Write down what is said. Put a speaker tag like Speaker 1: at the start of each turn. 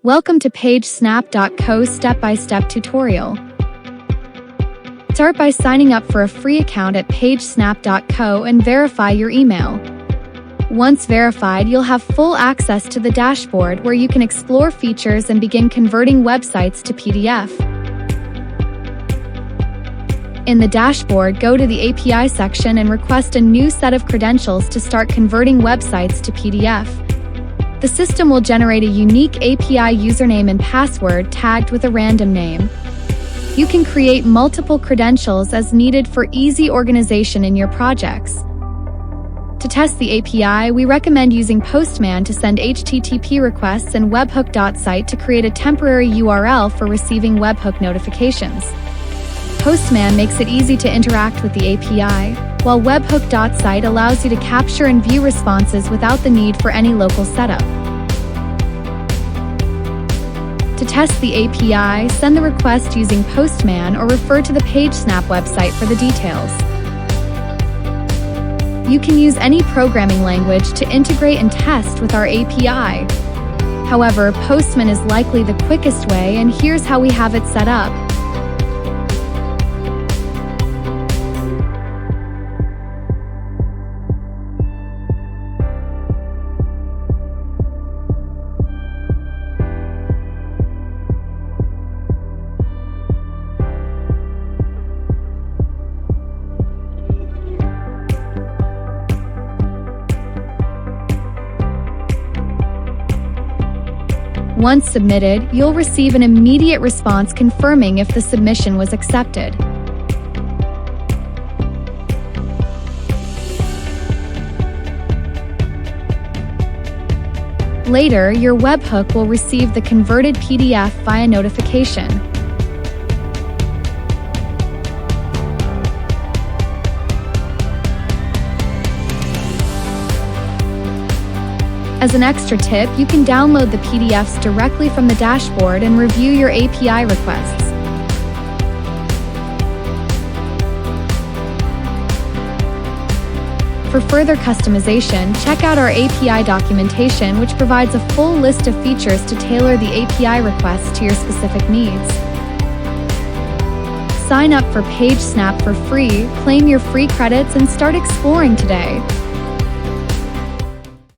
Speaker 1: Welcome to PageSnap.co step-by-step tutorial. Start by signing up for a free account at PageSnap.co and verify your email. Once verified, you'll have full access to the dashboard where you can explore features and begin converting websites to PDF. In the dashboard, go to the API section and request a new set of credentials to start converting websites to PDF. The system will generate a unique API username and password tagged with a random name. You can create multiple credentials as needed for easy organization in your projects. To test the API, we recommend using Postman to send HTTP requests and Webhook.site to create a temporary URL for receiving webhook notifications. Postman makes it easy to interact with the API, while Webhook.site allows you to capture and view responses without the need for any local setup. To test the API, send the request using Postman or refer to the PageSnap website for the details. You can use any programming language to integrate and test with our API. However, Postman is likely the quickest way, and here's how we have it set up. Once submitted, you'll receive an immediate response confirming if the submission was accepted. Later, your webhook will receive the converted PDF via notification. As an extra tip, you can download the PDFs directly from the dashboard and review your API requests. For further customization, check out our API documentation, which provides a full list of features to tailor the API requests to your specific needs. Sign up for PageSnap for free, claim your free credits, and start exploring today.